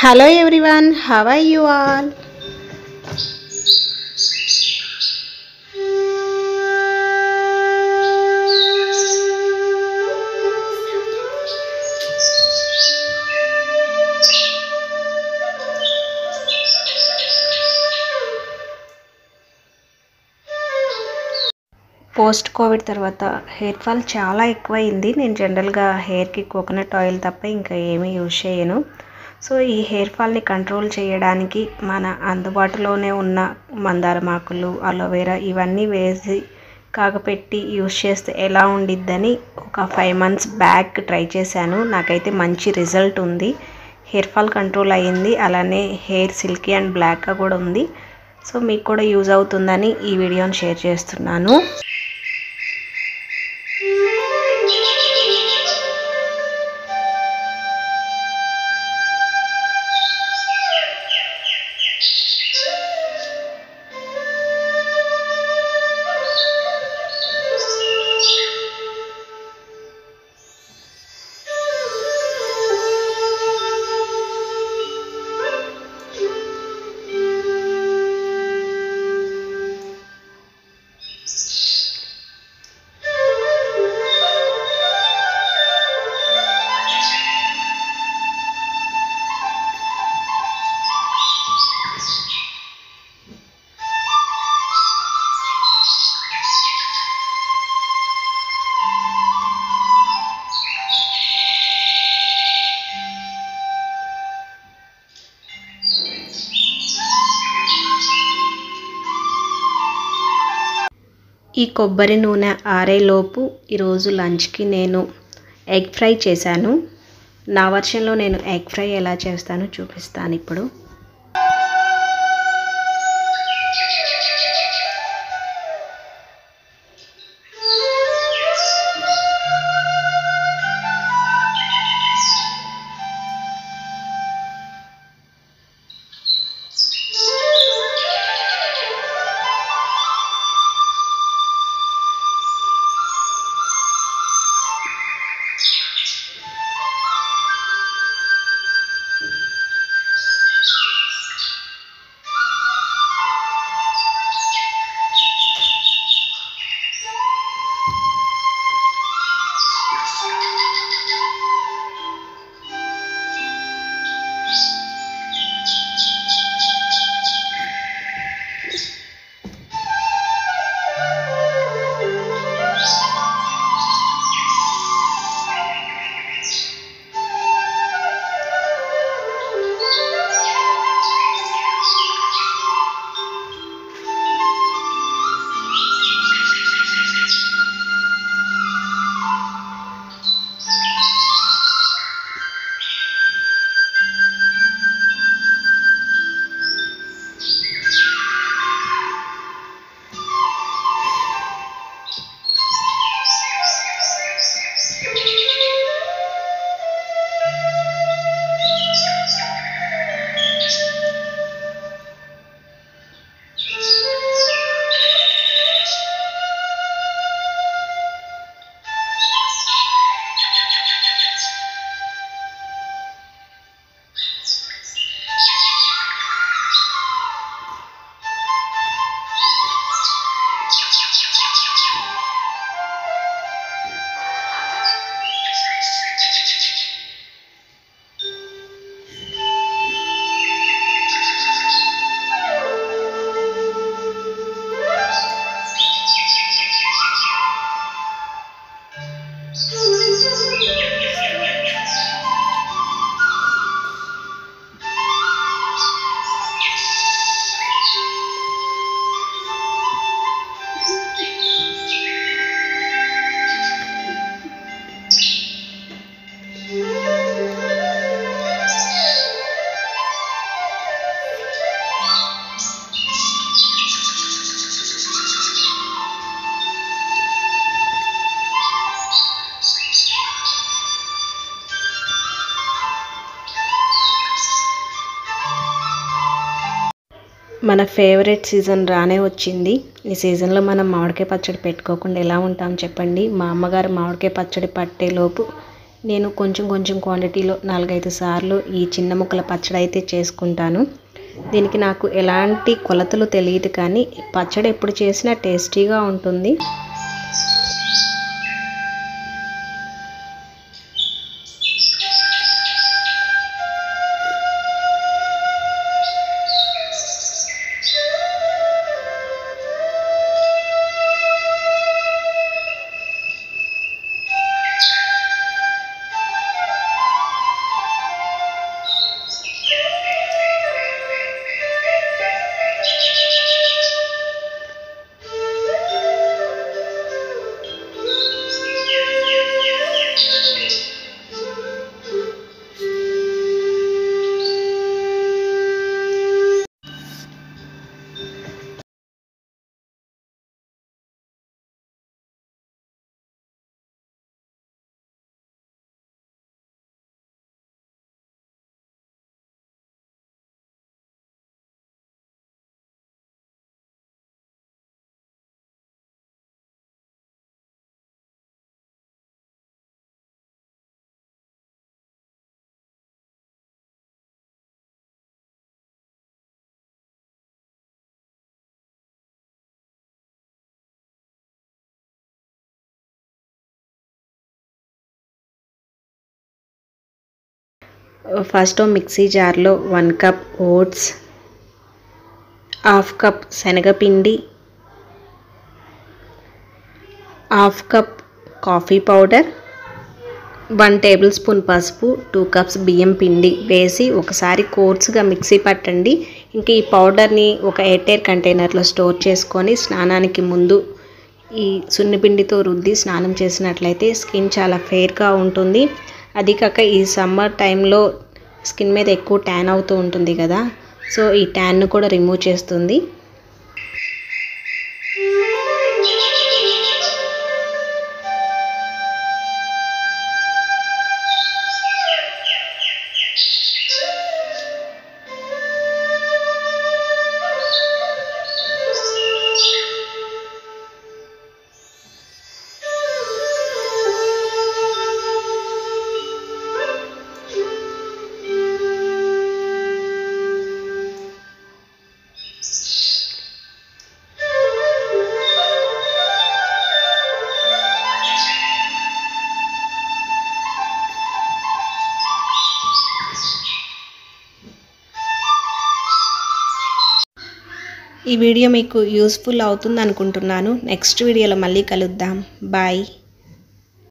Hello everyone, how are you all? Post Covid తర్వాత hair fall చాలా ఎక్కువైంది. నేను జనరల్గా హెయిర్కి కోకోనట్ ఆయిల్ తప్ప ఇంకా ఏమీ యూజ్ చేయను. సో ఈ హెయిర్ ఫాల్ని కంట్రోల్ చేయడానికి మన అందుబాటులోనే ఉన్న మందారం ఆకులు, అలోవెరా ఇవన్నీ వేసి కాగపెట్టి యూజ్ చేస్తే ఎలా ఉండిద్దని ఒక 5 months బ్యాక్ ట్రై చేశాను. నాకైతే మంచి రిజల్ట్ ఉంది. హెయిర్ ఫాల్ కంట్రోల్ అయ్యింది, అలానే హెయిర్ సిల్కీ అండ్ బ్లాక్గా కూడా ఉంది. సో మీకు కూడా యూజ్ అవుతుందని ఈ వీడియోని షేర్ చేస్తున్నాను. ఈ కొబ్బరి నూనె ఆరేలోపు ఈరోజు లంచ్కి నేను ఎగ్ ఫ్రై చేశాను. నా వర్షన్లో నేను ఎగ్ ఫ్రై ఎలా చేస్తానో చూపిస్తాను ఇప్పుడు. మన ఫేవరెట్ సీజన్ రానే వచ్చింది. ఈ సీజన్లో మనం మామిడికాయ పచ్చడి పెట్టుకోకుండా ఎలా ఉంటాం చెప్పండి. మా అమ్మగారు మామిడికాయ పచ్చడి పట్టేలోపు నేను కొంచెం కొంచెం క్వాంటిటీలో 4-5 సార్లు ఈ చిన్న ముక్కల పచ్చడి అయితే చేసుకుంటాను. దీనికి నాకు ఎలాంటి కొలతలు తెలియదు, కానీ పచ్చడి ఎప్పుడు చేసినా టేస్టీగా ఉంటుంది. ఫస్ట్ మిక్సీ జార్లో 1 కప్ ఓట్స్, 1/2 కప్ శనగపిండి, 1/2 cup coffee powder, 1 table spoon పసుపు, 2 కప్స్ బియ్యం పిండి వేసి ఒకసారి కోర్స్గా మిక్సీ పట్టండి. ఇంకా ఈ పౌడర్ని ఒక ఎయిర్ కంటైనర్లో స్టోర్ చేసుకొని స్నానానికి ముందు ఈ సున్నిపిండితో రుద్ది స్నానం చేసినట్లయితే స్కిన్ చాలా ఫెయిర్గా ఉంటుంది. అది కాక ఈ సమ్మర్ టైంలో స్కిన్ మీద ఎక్కువ ట్యాన్ అవుతూ ఉంటుంది కదా, సో ఈ ట్యాన్ను కూడా రిమూవ్ చేస్తుంది. ఈ వీడియో మీకు యూస్ఫుల్ అవుతుంది అనుకుంటున్నాను. నెక్స్ట్ వీడియోలో మళ్ళీ కలుద్దాం. బాయ్.